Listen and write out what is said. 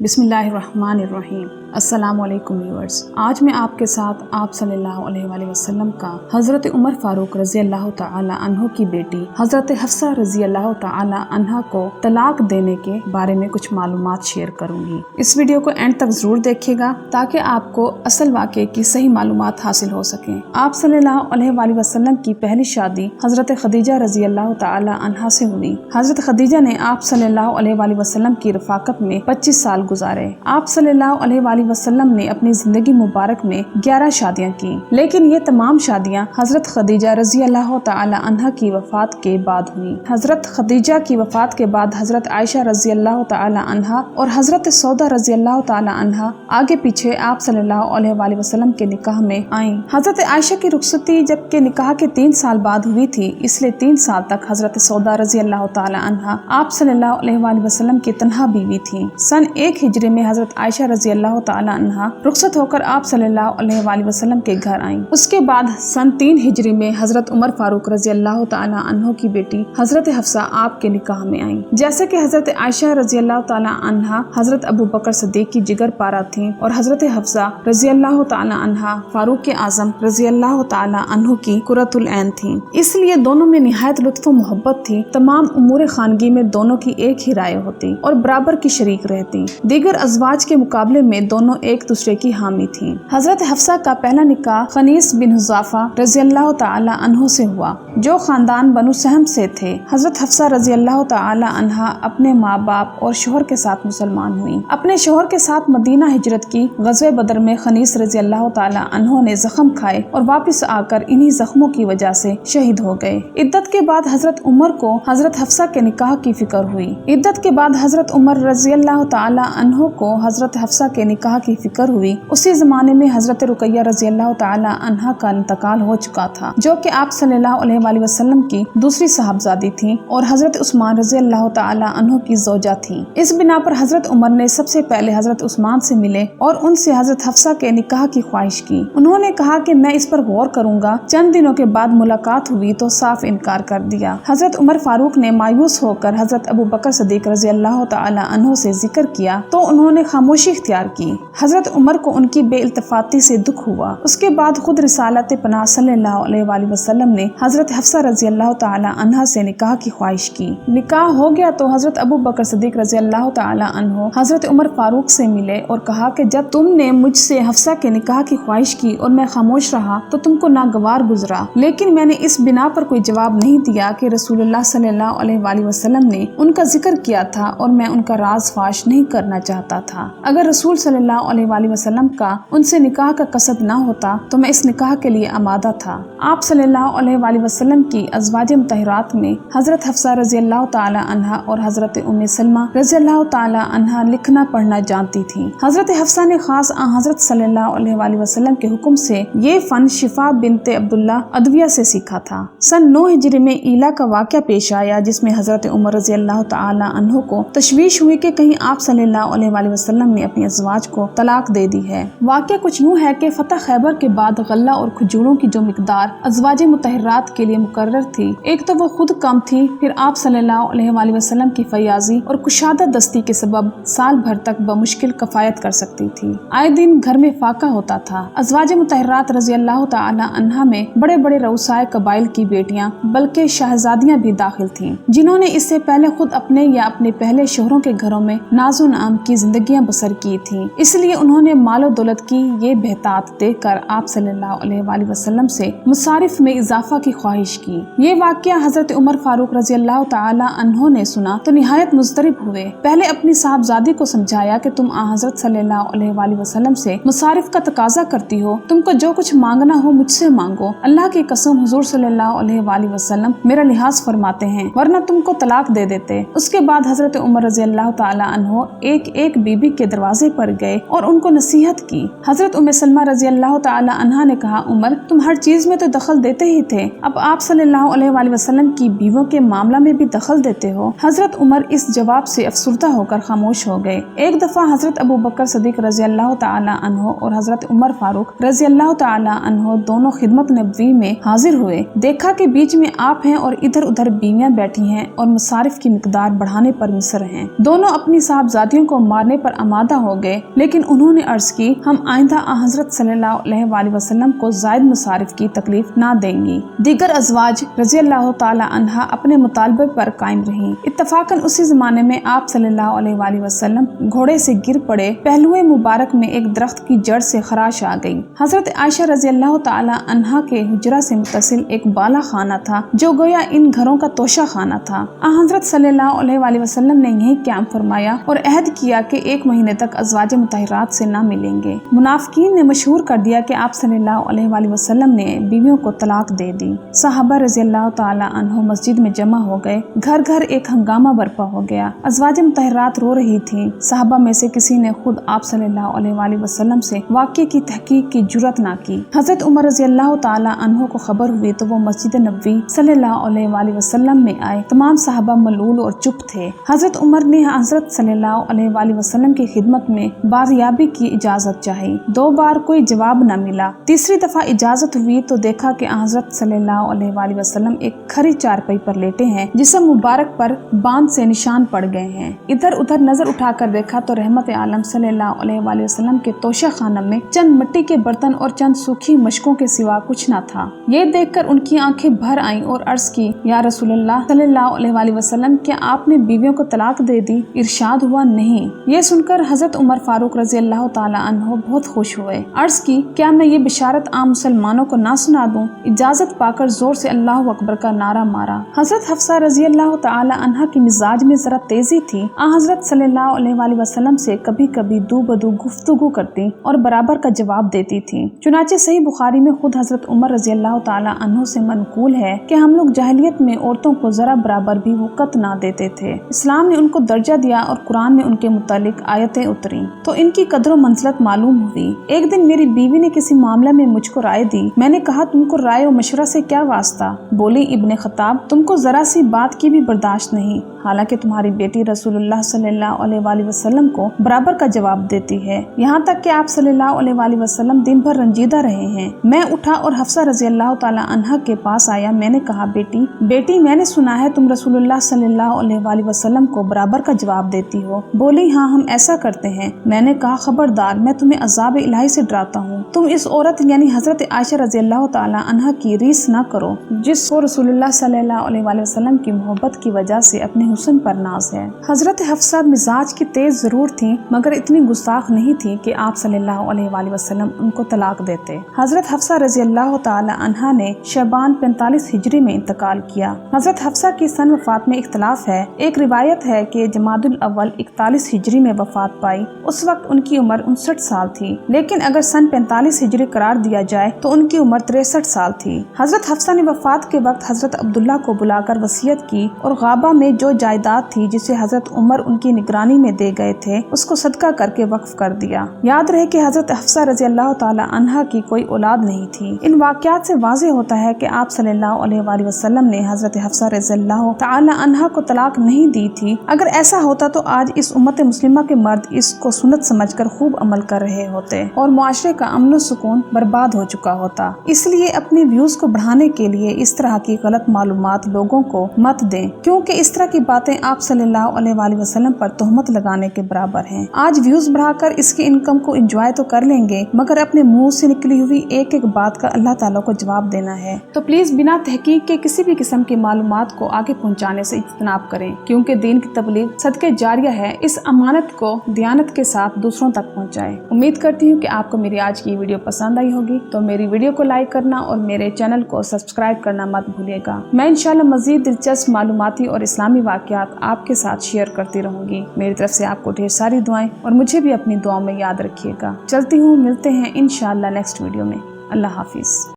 बिस्मिल्लाहिर्रहमानिर्रहीम। अस्सलाम वालेकुम व्यूअर्स। आज मैं आपके साथ आप सल्लल्लाहु अलैहि वसल्लम का हज़रत उमर फारूक रज़ी अल्लाह तआला अन्हो की बेटी हज़रत हफ्सा रज़ी अल्लाह तआला अन्हा को तलाक देने के बारे में कुछ मालूमात शेयर करूंगी। इस वीडियो को एंड तक जरूर देखिएगा ताकि आपको असल वाक़े की सही मालूमात हासिल हो सके। आप सल्लल्लाहु अलैहि वसल्लम की पहली शादी हज़रत खदीजा रज़ी अल्लाह तआला अन्हा से हुई। हज़रत खदीजा ने आप सल्लल्लाहु अलैहि वसल्लम की रफ़ाकत में 25 साल गुजारे। आप सल्लल्लाहु अलैहि वसल्लम ने अपनी जिंदगी मुबारक में 11 शादियां की, लेकिन ये तमाम शादियां हजरत खदीजा रज़ी अल्लाह तआला अन्हा की वफात के बाद हुई। हजरत खदीजा की वफात के बाद हजरत आयशा रज़ी अल्लाह तआला अन्हा और हजरत सौदा रज़ी अल्लाह तआला अन्हा आगे पीछे आप सल्लल्लाहु अलैहि वसल्लम के निकाह में आईं। हजरत आयशा की रुखसती जबकि निकाह के 3 साल बाद हुई थी, इसलिए 3 साल तक हजरत सौदा रज़ी अल्लाह तआला अन्हा आप सल्लल्लाहु अलैहि वसल्लम की तन्हा बीवी थी। सन 1 हिजरी में हजरत आयशा रज़ी अल्लाह तआला अन्हा रुखसत होकर आप सल्लल्लाहु अलैहि वसल्लम के घर आईं। उसके बाद सन 3 हिजरी में हजरत उमर फारूक रज़ी अल्लाह तआला अन्हो की बेटी हजरत हफ्सा आपके निकाह में आईं। जैसे कि हजरत आयशा रज़ी अल्लाह तआला अन्हा हजरत अबू बकर सिद्दीक की जिगर पारा थीं और हजरत हफ्सा रज़ी अल्लाह तआला अन्हा फारूक आज़म रज़ी अल्लाह तआला अन्हु की कुर्रतुल ऐन थीं, इसलिए दोनों में निहायत लुत्फ व मोहब्बत थी। तमाम उमूर खानगी में दोनों की एक ही राय होती और बराबर की शरीक रहती। दीगर अज़वाज के मुकाबले में दोनों एक दूसरे की हामी थीं। हजरत हफ्सा का पहला निकाह खनीस बिन हुज़ाफा रज़ी अल्लाह तआला अन्हु से हुआ, जो खानदान बनु सहम से थे। हजरत हफ्सा रज़ी अल्लाह तआला अन्हा अपने माँ बाप और शोहर के साथ मुसलमान हुई। अपने शोहर के साथ मदीना हिजरत की। ग़ज़वे बदर में खनीस रज़ी अल्लाह तआला अन्हु ने जख्म खाए और वापस आकर इन्हीं जख्मों की वजह से शहीद हो गए। इद्दत के बाद हजरत उमर को हजरत हफ्सा के निकाह की फिक्र हुई। इद्दत के बाद हजरत उमर रज़ी अल्लाह तआला अन्हु को हजरत हफ्सा के निकाह की फिक्र हुई। उसी जमाने में हजरत रुकैया रज़ी अल्लाह तआला अन्हा का इंतकाल हो चुका था, जो कि आप सल्लल्लाहु अलैहि वसल्लम की दूसरी साहबजादी थी और हजरत उस्मान रज़ी अल्लाह तआला अन्हु की ज़ौजा थी। इस बिना पर हजरत उमर ने सबसे पहले हजरत उस्मान से मिले और उनसे हजरत हफ्सा के निकाह की ख्वाहिश की। उन्होंने कहा कि मैं इस पर गौर करूंगा। चंद दिनों के बाद मुलाकात हुई तो साफ इनकार कर दिया। हजरत उमर फारूक ने मायूस होकर हजरत अबू बकर सिद्दीक रज़ी अल्लाह तआला अन्हु से जिक्र किया तो उन्होंने खामोशी इख्तियार की। हजरत उमर को उनकी बेइल्तिफाती से दुख हुआ। उसके बाद खुद रिसालत पनाह सल्लल्लाहु अलैहि वसल्लम ने हजरत हफ्सा रज़ी अल्लाह तआला अन्हा से निकाह की ख्वाहिश की। निकाह हो गया तो हजरत अबू बकर सिद्दीक रज़ी अल्लाह तआला अन्हु हजरत उमर फारूक से मिले और कहा कि जब तुमने मुझसे हफ्सा के निकाह की ख्वाहिश की और मैं खामोश रहा तो तुमको नागवार गुजरा, लेकिन मैंने इस बिना पर कोई जवाब नहीं दिया कि रसूलुल्लाह सल्लल्लाहु अलैहि वसल्लम ने उनका जिक्र किया था और मैं उनका राज फाश नहीं करना चाहता था। अगर रसूल सल्लल्लाहु अलैहि वसल्लम का उनसे निकाह का कसद ना होता तो मैं इस निकाह के लिए आमादा था। आप सल्लल्लाहु अलैहि वसल्लम की अज़वाज मुतहरात में हजरत हफ्सा रज़ी अल्लाह तआला अन्हा और हजरत उम्मे सलमा रज़ी अल्लाह तआला अन्हा लिखना पढ़ना जानती थी। हजरत हफ्सा ने खास हजरत सल्लल्लाहु अलैहि वसल्लम के हुक्म से ये फन शिफा बिनते अब्दुल्ला अदविया से सीखा था। सन 9 हिजरी में ईला का वाक़या पेश आया, जिसमें हजरत उमर रज़ी अल्लाह तआला अन्हु को तशवीश हुई कि कहीं आप सल्लल्लाहु अलैहि वसल्लम ने अपनी अज़वाज को तलाक दे दी है। वाक़या कुछ यूँ है कि फतह खैबर के बाद गल्ला और खजूरों की जो मिकदार अज़वाज मुतहरात के लिए मुकर्रर थी, एक तो वो खुद कम थी, फिर आप सल्लल्लाहु अलैहि वसल्लम की फयाजी और कुशादा दस्ती के सबब साल भर तक बमुश्किल कफायत कर सकती थी। आए दिन घर में फाका होता था। अज़वाज मुतहरात रज़ी अल्लाह तआला अन्हा में बड़े बड़े रऊसाए कबाइल की बेटियां बल्कि शहजादियां भी दाखिल थीं, जिन्होंने इससे पहले खुद अपने या अपने पहले शोहरों के घरों में नाज़ो नाम की जिंदगियां बसर की थीं। इसलिए उन्होंने मालो दौलत की ये बेहतात देखकर आप सल्लल्लाहु अलैहि वसल्लम से मुसारिफ में इजाफा की ख्वाहिश की। ये वाक़या हजरत उमर फारूक रज़ी अल्लाह तआला अन्हु ने सुना तो निहायत मुज़्तरिब हुए। पहले अपनी साहबजादी को समझाया कि तुम हजरत सल्लल्लाहु अलैहि वसल्लम से मुसारिफ का तकाजा करती हो, तुमको जो कुछ मांगना हो मुझसे मांगो। अल्लाह की कसम हुजूर सल्लल्लाहु अलैहि वसल्लम मेरा लिहाज फरमाते हैं, वरना तुमको तलाक दे देते। उसके बाद हजरत उमर रज़ी अल्लाह तआला अन्हु एक एक बीबी के दरवाजे पर गए और उनको नसीहत की। हजरत उम्मे सलमा रज़ी अल्लाह तआला अन्हा ने कहा, उमर तुम हर चीज में तो दखल देते ही थे, अब आप सल्लल्लाहु अलैहि वसल्लम की बीवियों के मामला में भी दखल देते हो। हजरत उमर इस जवाब से अफसुर्दा होकर खामोश हो गए। एक दफा हजरत अबू बकर सिद्दीक रज़ी अल्लाह तआला अन्हु और हजरत उमर फारूक रज़ी अल्लाह तआला अन्हु दोनों खिदमत नबवी में हाजिर हुए। देखा कि बीच में आप हैं और इधर उधर बीवियां बैठी हैं और मुसारिफ की मिकदार बढ़ाने पर मिसर हैं। दोनों अपनी साहबजादियों को मारने पर आमादा हो गए, लेकिन उन्होंने अर्ज की, हम आइंदा हजरत सल्लल्लाहु अलैहि वसल्लम को जायद मुसारिफ की तकलीफ ना देंगी। दीगर अज़वाज रज़ी अल्लाह ताला अन्हा अपने मुतालबे पर कायम रही। इत्तफाकन उसी जमाने में आप सल्लल्लाहु अलैहि वसल्लम घोड़े से गिर पड़े। पहलुए मुबारक में एक दरख्त की जड़ से खराश आ गई। हजरत आयशा रज़ी अल्लाह ताला अन्हा के हुजरा से मुत्तसिल एक बाला खाना था जो गोया इन घरों का तोशा खाना था। हजरत सल्लल्लाहु अलैहि वसल्लम ने यही क़याम फरमाया और अहद किया कि 1 महीने तक अज़वाज मुतहरात से ना मिलेंगे। मुनाफिकीन ने मशहूर कर दिया कि आप सल्लल्लाहु अलैहि वसल्लम ने बीवियों को तलाक दे दी। सहाबा रज़ी अल्लाह ताला अन्हो मस्जिद में जमा हो गए। घर घर एक हंगामा बर्पा हो गया। अज़वाज मुतहरात रो रही थीं। सहाबा में से किसी ने खुद आप सल्लल्लाहु अलैहि वसल्लम से वाक़े की तहकीक की जुर्रत ना की। हजरत उमर रज़ी अल्लाह ताला अन्हो को खबर हुई तो वो मस्जिद नबवी सल्लल्लाहु अलैहि वसल्लम में आए। तमाम सहाबा मलूल और चुप थे। हजरत उमर ने हजरत सल्लल्लाहु अलैहि वसल्लम की खिदमत में बाज़याबी की इजाजत चाही। 2 बार कोई जवाब न मिला। तीसरी दफा इजाजत हुई तो देखा कि हजरत सल्लल्लाहु अलैहि वसल्लम एक खरी चारपाई पर लेटे हैं जिस्म मुबारक पर बांध से निशान पड़ गए हैं। इधर उधर नजर उठाकर देखा तो रहमत आलम सल्लल्लाहु अलैहि वसल्लम के तोशा खानम में चंद मिट्टी के बर्तन और चंद सूखी मशकों के सिवा कुछ न था। ये देखकर उनकी आंखें भर आईं और अर्ज की, या रसूलल्लाह सल्लल्लाहु अलैहि वसल्लम, क्या आपने बीवियों को तलाक दे दी? इरशाद हुआ, नहीं। ये सुनकर हजरत उमर फारूक रज़ी अल्लाह ताला अन्हो बहुत खुश हुए। अर्ज की, क्या मैं ये बिशारत आम मुसलमानों को ना सुना दूं? इजाजत पाकर जोर से अल्लाहु अकबर का नारा मारा। हजरत हफ्सा रज़ी अल्लाह ताला अन्हा की मिजाज में जरा तेजी थी। हजरत सल्लल्लाहु अलैहि वसल्लम से कभी कभी दू बदू गुफ्तगू करती और बराबर का जवाब देती थी। चुनाचे सही बुखारी में खुद हजरत उमर रज़ी अल्लाह ताला अन्हो से मनकूल है कि हम लोग जाहिलियत में औरतों को जरा बराबर भी वक़्त ना देते थे। इस्लाम ने उनको दर्जा दिया और कुरान में उनके मुतालिक आयतें उतरी तो इनकी कदर मंज़िलत मालूम हुई। एक दिन मेरी बीवी ने किसी मामले में मुझको राय दी। मैंने कहा, तुमको राय और मशवरा से क्या वास्ता? बोली, इब्ने खत्ताब, तुमको जरा सी बात की भी बर्दाश्त नहीं, हालांकि तुम्हारी बेटी रसूलुल्लाह सल्लल्लाहु अलैहि वसल्लम को बराबर का जवाब देती है। यहाँ तक कि आप सल्लल्लाहु अलैहि वसल्लम दिन भर रंजीदा रहे हैं। मैं उठा और हफ्सा रज़ी अल्लाह ताला अन्हा के पास आया। मैंने कहा, बेटी मैंने सुना है तुम रसूलुल्लाह सल्लल्लाहु अलैहि वसल्लम को बराबर का जवाब देती हो। बोली, हाँ, हम ऐसा करते हैं। मैंने कहा, खबरदार, मैं तुम्हें अज़ाब इलाही से डराता हूँ। तुम इस औरत यानी हजरत आयशा रज़ी अल्लाह ताला अन्हा की रीस न करो जिसको रसूलुल्लाह सल्लल्लाहु अलैहि वसल्लम की मोहब्बत की वजह से अपने हुस्न पर नाज है। हजरत हफ्सा मिजाज की तेज जरूर थी मगर इतनी गुस्ताख नहीं थी कि आप सल्लल्लाहु अलैहि वसल्लम उनको तलाक देते। हजरत हफ्सा रज़ी अल्लाह ताला अन्हा ने शबान 45 हिजरी में इंतकाल किया। हजरत हफ्सा की सन वफात में इख्तलाफ है। एक रिवायत है कि जमादुल अव्वल 41 हिजरी में वफात पाई। उस वक्त उनकी उम्र 59 साल थी, लेकिन अगर सन 45 हिजरी करार दिया जाए तो उनकी उम्र 63 साल थी। हजरत हफ्सा ने वफात के वक्त हजरत अब्दुल्ला को बुलाकर वसीयत की और गाबा में जो जायदाद थी जिसे हजरत उमर उनकी निगरानी में दे गए थे उसको सदका करके वक्फ कर दिया। याद रहे कि हजरत हफ्सा रज़ी अल्लाह ताला अन्हा की कोई औलाद नहीं थी। इन वाक़यात से वाज़ेह होता है कि आप सल्लल्लाहु अलैहि वसल्लम ने हजरत हफ्सा रज़ी अल्लाह ताला अन्हा को तलाक नहीं दी थी। अगर ऐसा होता तो आज इस उम्मत मुस्लिमा के मर्द इसको सुन्नत समझकर खूब अमल कर रहे होते और मुआशरे का अमन सुकून बर्बाद हो चुका होता। इसलिए अपने व्यूज को बढ़ाने के लिए इस तरह की गलत मालूमात लोगों को मत दें, क्योंकि इस तरह की बातें आप सल्लल्लाहु अलैहि वसल्लम पर तोहमत लगाने के बराबर हैं। आज व्यूज बढ़ाकर इसकी इनकम को एंजॉय तो कर लेंगे मगर अपने मुंह से निकली हुई एक एक बात का अल्लाह ताला को जवाब देना है। तो प्लीज बिना तहकीक के किसी भी किस्म की मालूमात को आगे पहुँचाने से इज्तनाब करें, क्योंकि दीन की तबलीग सदके जारिया है। इस अमानत को दियानत के साथ दूसरों तक पहुँचाएं। उम्मीद करती हूँ कि आपको मेरी आज की वीडियो पसंद आई होगी, तो मेरी वीडियो को लाइक करना और मेरे चैनल को सब्सक्राइब करना मत भूलिएगा। मैं इंशाल्लाह मजीद दिलचस्प मालूमाती और इस्लामी वाक़यात आपके साथ शेयर करती रहूंगी। मेरी तरफ से आपको ढेर सारी दुआएं और मुझे भी अपनी दुआओं में याद रखिएगा। चलती हूँ, मिलते हैं इंशाल्लाह नेक्स्ट वीडियो में। अल्लाह हाफिज।